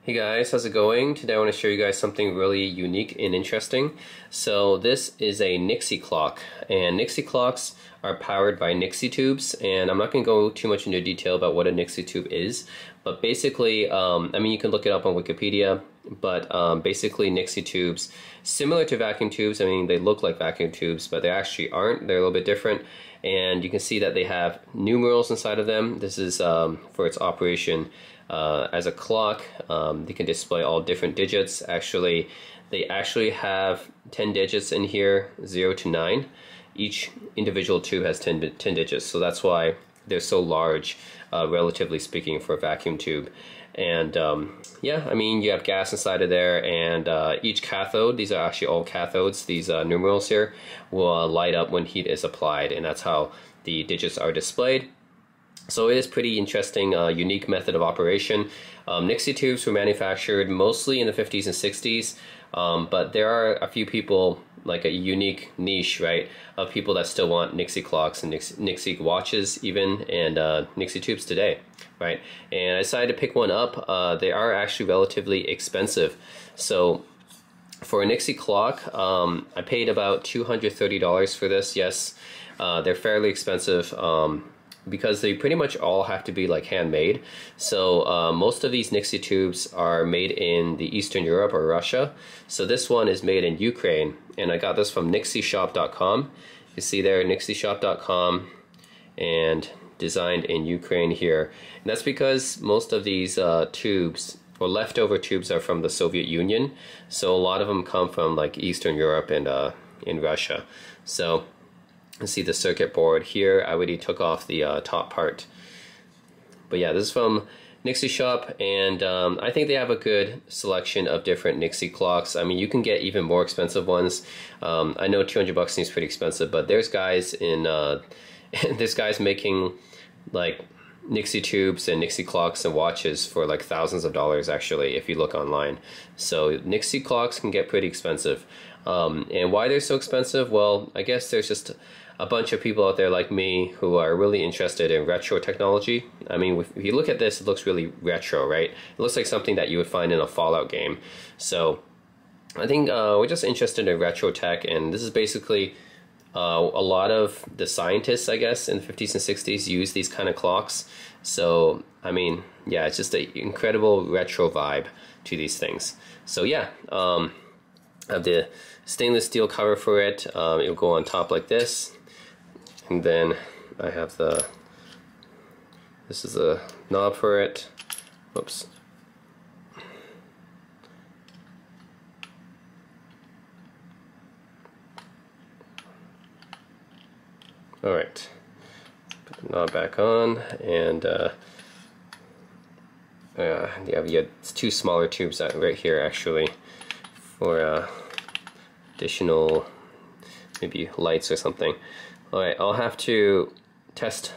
Hey guys, how's it going? Today I want to show you guys something really unique and interesting. So this is a Nixie clock, and Nixie clocks are powered by Nixie tubes, and I'm not going to go too much into detail about what a Nixie tube is, but basically, I mean, you can look it up on Wikipedia, but basically Nixie tubes, similar to vacuum tubes. I mean, they look like vacuum tubes, but they actually aren't. They're a little bit different, and you can see that they have numerals inside of them. This is for its operation as a clock. They can display all different digits. Actually, they actually have 10 digits in here, 0 to 9. Each individual tube has 10 digits, so that's why they're so large, relatively speaking, for a vacuum tube. And yeah, I mean, you have gas inside of there, and each cathode, these are actually all cathodes, these numerals here, will light up when heat is applied, and that's how the digits are displayed. So it is pretty interesting, unique method of operation. Nixie tubes were manufactured mostly in the 50s and 60s, but there are a few people, like a unique niche, right, of people that still want Nixie clocks and Nixie watches even, and Nixie tubes today, right? And I decided to pick one up. They are actually relatively expensive. So for a Nixie clock, I paid about $230 for this. Yes, they're fairly expensive. Because they pretty much all have to be like handmade. So most of these Nixie tubes are made in the Eastern Europe or Russia. So this one is made in Ukraine, and I got this from NixieShop.com. You see there, NixieShop.com, and designed in Ukraine here. And that's because most of these tubes, or leftover tubes, are from the Soviet Union. So a lot of them come from like Eastern Europe and in Russia. So you see the circuit board here. I already took off the top part. But yeah, this is from Nixie Shop, and I think they have a good selection of different Nixie clocks. I mean, you can get even more expensive ones. I know 200 bucks seems pretty expensive, but there's guys in there's guys making like Nixie tubes and Nixie clocks and watches for like thousands of dollars actually, if you look online. So Nixie clocks can get pretty expensive. And why they're so expensive? Well, I guess there's just a bunch of people out there like me who are really interested in retro technology. I mean, if you look at this, it looks really retro, right? It looks like something that you would find in a Fallout game. So I think we're just interested in retro tech, and this is basically a lot of the scientists, I guess, in the 50s and 60s use these kind of clocks. So, I mean, yeah, it's just an incredible retro vibe to these things. So yeah, I have the stainless steel cover for it. It'll go on top like this. And then I have this is a knob for it. Whoops. Alright, put the knob back on, and you have two smaller tubes right here actually for additional maybe lights or something. Alright, I'll have to test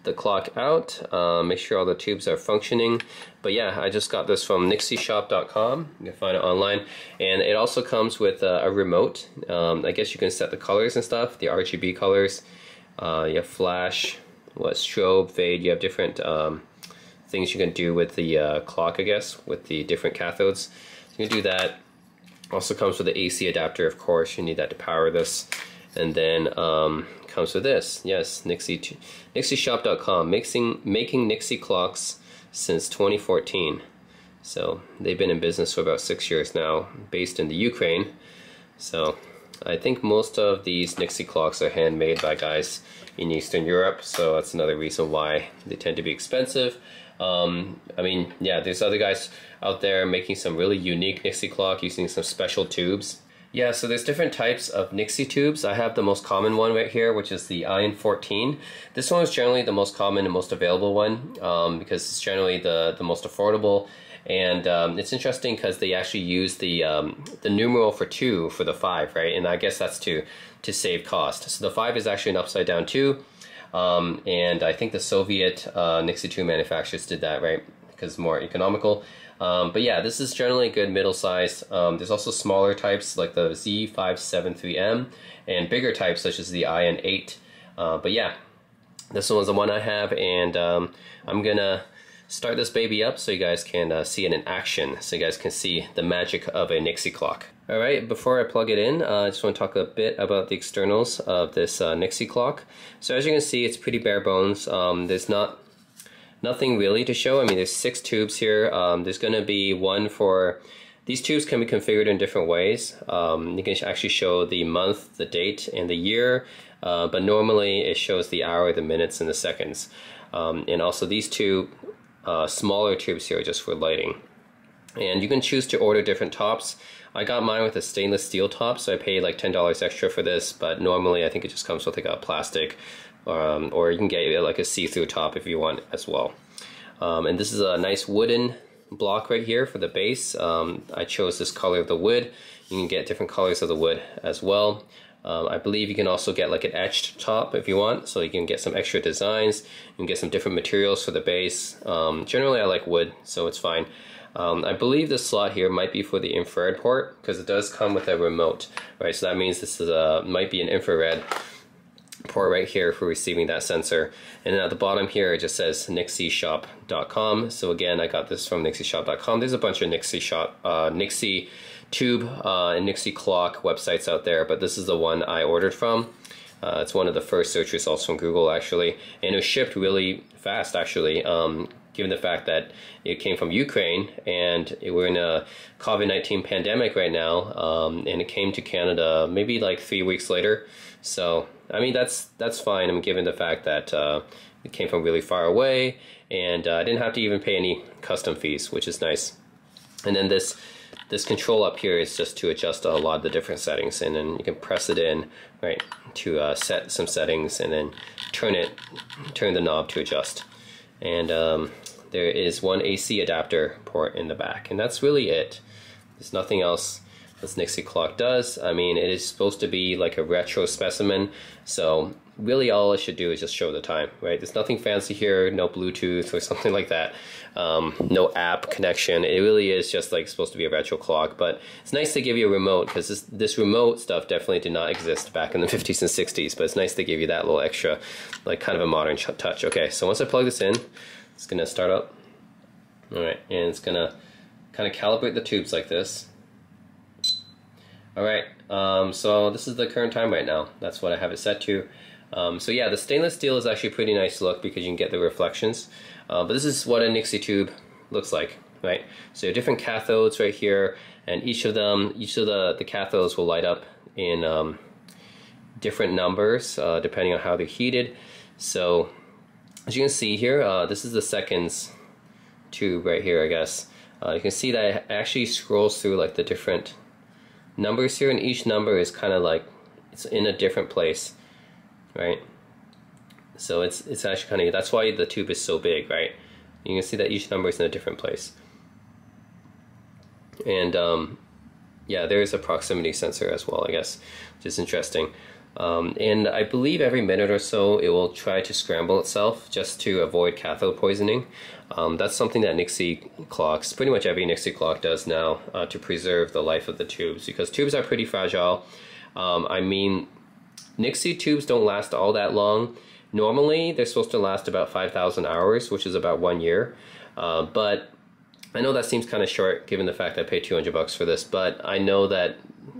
the clock out, make sure all the tubes are functioning. But yeah, I just got this from NixieShop.com. You can find it online, and it also comes with a remote. I guess you can set the colors and stuff, the RGB colors. You have flash, strobe, fade. You have different things you can do with the clock, I guess, with the different cathodes. You can do that. Also comes with the AC adapter, of course. You need that to power this. And then comes with this. Yes, NixieShop.com, making Nixie clocks since 2014. So they've been in business for about 6 years now, based in the Ukraine. So I think most of these Nixie clocks are handmade by guys in Eastern Europe. So that's another reason why they tend to be expensive. I mean, yeah, there's other guys out there making some really unique Nixie clock using some special tubes. Yeah, so there's different types of Nixie tubes. I have the most common one right here, which is the Iron 14. This one is generally the most common and most available one because it's generally the most affordable. And it's interesting because they actually use the numeral for 2 for the 5, right? And I guess that's to save cost. So the 5 is actually an upside down 2. And I think the Soviet Nixie tube manufacturers did that, right? Because it's more economical. But yeah, this is generally good middle size. There's also smaller types like the Z573M and bigger types such as the Iron 8. But yeah, this one's the one I have, and I'm gonna start this baby up so you guys can see it in action, so you guys can see the magic of a Nixie clock. Alright, before I plug it in, I just want to talk a bit about the externals of this Nixie clock. So as you can see, it's pretty bare bones. There's nothing really to show. I mean, there's 6 tubes here. There's going to be one for... These tubes can be configured in different ways. You can actually show the month, the date, and the year, but normally it shows the hour, the minutes, and the seconds. And also these two smaller tubes here are just for lighting. And you can choose to order different tops. I got mine with a stainless steel top, so I paid like $10 extra for this, but normally I think it just comes with like a plastic, or you can get like a see-through top if you want as well. And this is a nice wooden block right here for the base. I chose this color of the wood. You can get different colors of the wood as well. I believe you can also get like an etched top if you want, so you can get some extra designs. You can get some different materials for the base. Generally I like wood, so it's fine. I believe this slot here might be for the infrared port, because it does come with a remote, right? So that means this is might be an infrared port right here for receiving that sensor. And then at the bottom here it just says NixieShop.com. So again, I got this from NixieShop.com. There's a bunch of Nixie Tube and Nixie Clock websites out there, but this is the one I ordered from. It's one of the first search results from Google actually, and it was shipped really fast actually, given the fact that it came from Ukraine and we're in a COVID-19 pandemic right now, and it came to Canada maybe like 3 weeks later. So I mean that's fine. I mean, given the fact that it came from really far away, and I didn't have to even pay any custom fees, which is nice. And then this control up here is just to adjust a lot of the different settings, and then you can press it in, right, to set some settings, and then turn the knob to adjust. And there is one AC adapter port in the back, and that's really it. There's nothing else this Nixie clock does. I mean, it is supposed to be like a retro specimen, so really all it should do is just show the time, right? There's nothing fancy here, no Bluetooth or something like that, no app connection. It really is just like supposed to be a retro clock, but it's nice to give you a remote, because this remote stuff definitely did not exist back in the 50s and 60s, but it's nice to give you that little extra, like kind of a modern touch. Okay, so once I plug this in, it's gonna start up. All right, and it's gonna kind of calibrate the tubes like this. All right, so this is the current time right now. That's what I have it set to. So yeah, the stainless steel is actually a pretty nice look because you can get the reflections. But this is what a Nixie tube looks like, right? So you have different cathodes right here, and each of the cathodes will light up in different numbers depending on how they're heated. So as you can see here, this is the seconds tube right here, I guess. You can see that it actually scrolls through like the different numbers here, and each number is kind of like it's in a different place, right? So it's actually kind of, that's why the tube is so big, right? You can see that each number is in a different place. And yeah, there is a proximity sensor as well, I guess, which is interesting. And I believe every minute or so it will try to scramble itself just to avoid cathode poisoning. That's something that Nixie clocks, pretty much every Nixie clock does now, to preserve the life of the tubes, because tubes are pretty fragile. I mean, Nixie tubes don't last all that long. Normally they're supposed to last about 5,000 hours, which is about 1 year. But I know that seems kind of short given the fact I paid $200 for this, but I know that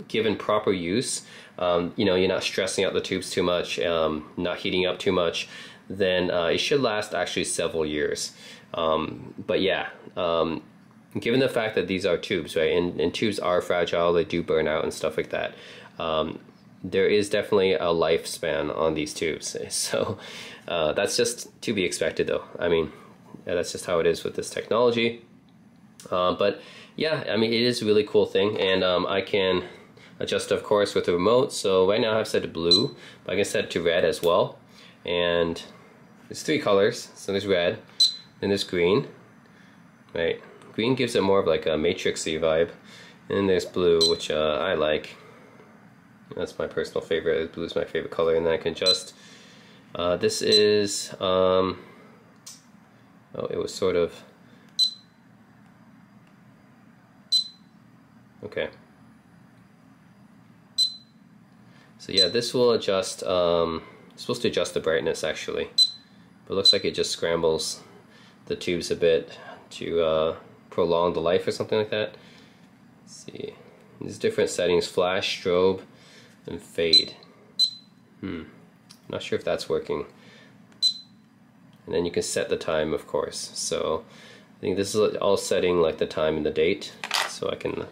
given proper use, you know, you're not stressing out the tubes too much, not heating up too much, then it should last actually several years. But yeah, given the fact that these are tubes, right, and tubes are fragile, they do burn out and stuff like that, there is definitely a lifespan on these tubes. So that's just to be expected though. I mean, that's just how it is with this technology. But yeah, I mean, it is a really cool thing, and I can adjust, of course, with the remote. So right now I have set to blue, but I can set it to red as well. And there's 3 colors. So there's red, then there's green, right? Green gives it more of like a matrixy vibe. And then there's blue, which I like. That's my personal favorite. Blue is my favorite color, and then I can adjust. This is, oh, it was sort of, okay. So yeah, this will adjust, it's supposed to adjust the brightness actually, but it looks like it just scrambles the tubes a bit to prolong the life or something like that. Let's see, these different settings: flash, strobe, and fade. Not sure if that's working. And then you can set the time, of course. So I think this is all setting like the time and the date. So I can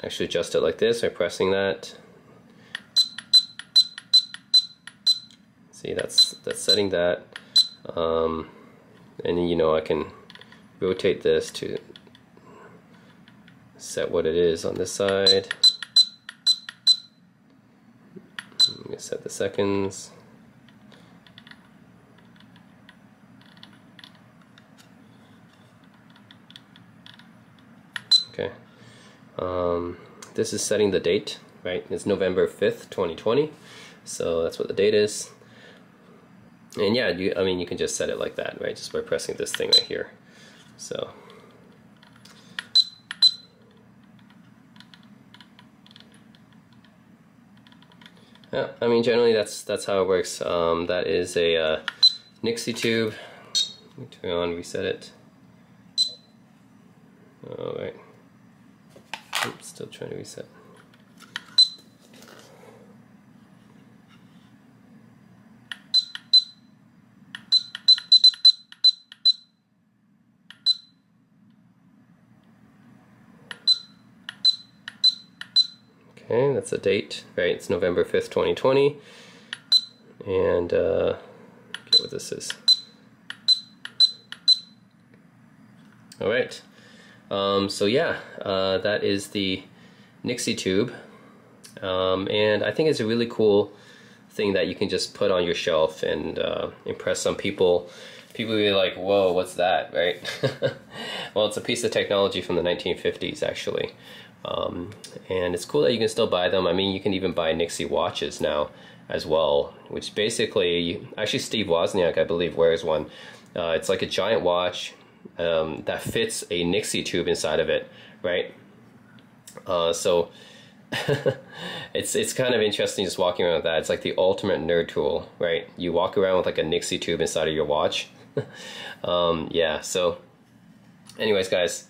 actually adjust it like this by pressing that. See, that's setting that. And you know, I can rotate this to set what it is on this side. I'm gonna set the seconds. Okay. This is setting the date, right? It's November 5th, 2020. So that's what the date is. And yeah, I mean, you can just set it like that, right? Just by pressing this thing right here. So. Yeah, I mean, generally that's how it works. That is a Nixie tube. Let me turn on, reset it. All right. Oops, still trying to reset. Okay, that's the date, right? It's November 5th, 2020. And get what this is. All right. So yeah, that is the Nixie tube. And I think it's a really cool thing that you can just put on your shelf and impress some people. People will be like, whoa, what's that, right? Well, it's a piece of technology from the 1950s, actually. And it's cool that you can still buy them. I mean, you can even buy Nixie watches now as well, which basically, actually Steve Wozniak, I believe, wears one. It's like a giant watch that fits a Nixie tube inside of it, right? So it's kind of interesting just walking around with that. It's like the ultimate nerd tool, right? You walk around with like a Nixie tube inside of your watch. Yeah, so anyways, guys,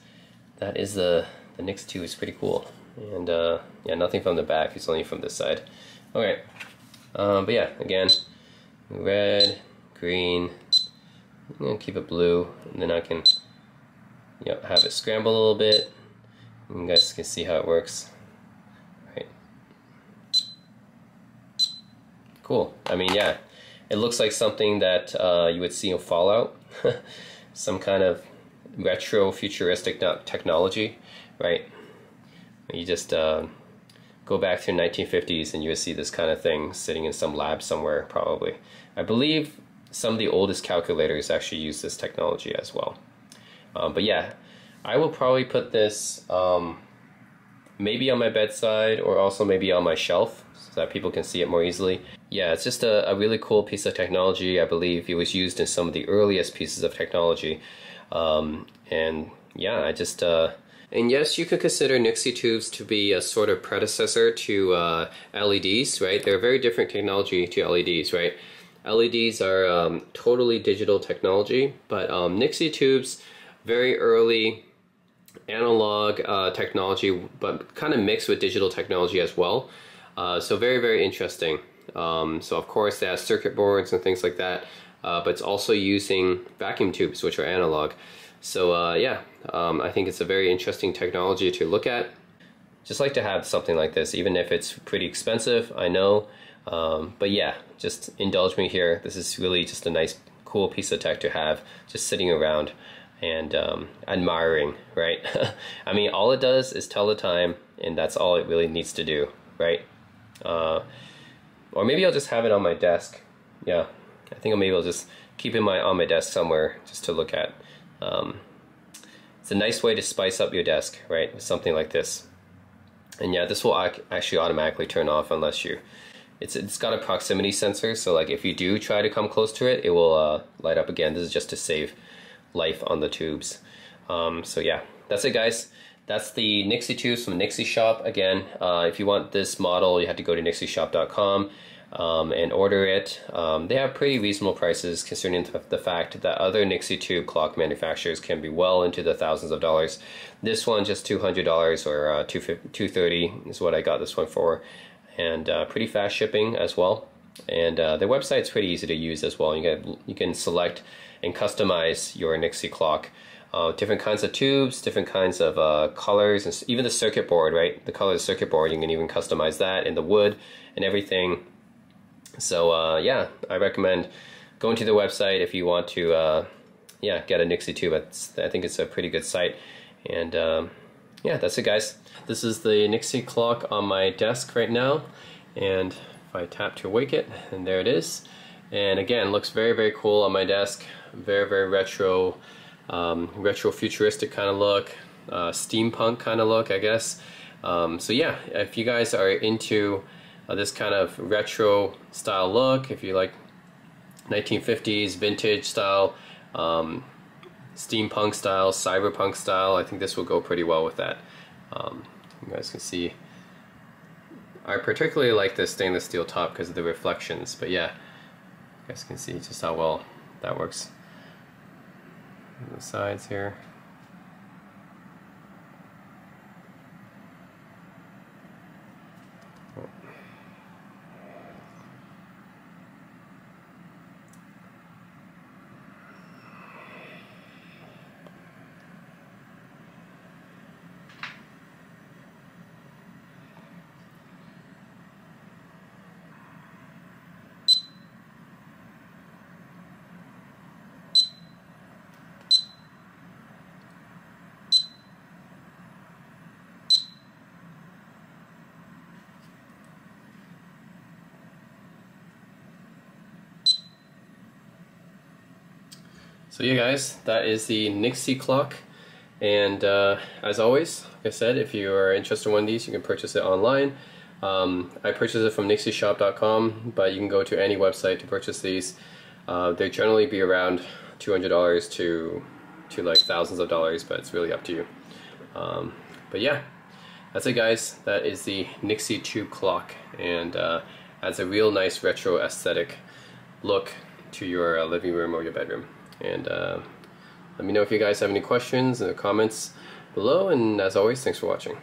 that is the Nixie tube. Is pretty cool. And yeah, nothing from the back, it's only from this side. Okay, but yeah, again, red, green, I'm gonna keep it blue, and then I can have it scramble a little bit. You guys can see how it works. Right. Cool. I mean, yeah, it looks like something that you would see in Fallout. Some kind of retro-futuristic technology, right? You just go back to the 1950s and you would see this kind of thing sitting in some lab somewhere, probably. I believe some of the oldest calculators actually use this technology as well. But yeah, I will probably put this maybe on my bedside or also maybe on my shelf so that people can see it more easily. Yeah, it's just a really cool piece of technology. I believe it was used in some of the earliest pieces of technology. And yeah, I just... and yes, you could consider Nixie tubes to be a sort of predecessor to LEDs, right? They're a very different technology to LEDs, right? LEDs are totally digital technology, but Nixie tubes, very early analog technology, but kind of mixed with digital technology as well. So very, very interesting. So of course they have circuit boards and things like that, but it's also using vacuum tubes, which are analog. So yeah, I think it's a very interesting technology to look at. Just like to have something like this, even if it's pretty expensive, I know. But yeah, just indulge me here. This is really just a nice, cool piece of tech to have, just sitting around and admiring, right? I mean, all it does is tell the time, and that's all it really needs to do, right? Or maybe I'll just have it on my desk. Yeah, I think maybe I'll just keep it on my desk somewhere just to look at. It's a nice way to spice up your desk, right? With something like this. And yeah, this will actually automatically turn off unless you... It's got a proximity sensor, so like if you do try to come close to it, it will light up again. This is just to save life on the tubes. So yeah, that's it, guys. That's the Nixie tubes from Nixie Shop. Again, if you want this model, you have to go to nixieshop.com. and order it. They have pretty reasonable prices considering the fact that other Nixie tube clock manufacturers can be well into the thousands of dollars. This one just $200 or $230 is what I got this one for, and pretty fast shipping as well. And their website's pretty easy to use as well. You can select and customize your Nixie clock. Different kinds of tubes, different kinds of colors, and even the circuit board, right? The color of the circuit board, you can even customize that, and the wood and everything. So yeah, I recommend going to the website if you want to yeah, get a Nixie tube. I think it's a pretty good site. And yeah, that's it, guys. This is the Nixie clock on my desk right now, and if I tap to wake it, and there it is. And again, looks very, very cool on my desk. Very, very retro, retro-futuristic kind of look, steampunk kind of look, I guess. So yeah, if you guys are into this kind of retro style look, if you like 1950s vintage style, steampunk style, cyberpunk style, I think this will go pretty well with that. You guys can see, I particularly like the stainless steel top because of the reflections, but yeah, you guys can see just how well that works. The sides here. So yeah, guys, that is the Nixie clock, and as always, like I said, if you are interested in one of these, you can purchase it online. I purchased it from NixieShop.com, but you can go to any website to purchase these. They generally be around $200 to like thousands of dollars, but it's really up to you. But yeah, that's it, guys. That is the Nixie tube clock, and adds a real nice retro aesthetic look to your living room or your bedroom. And let me know if you guys have any questions in the comments below, and as always, thanks for watching.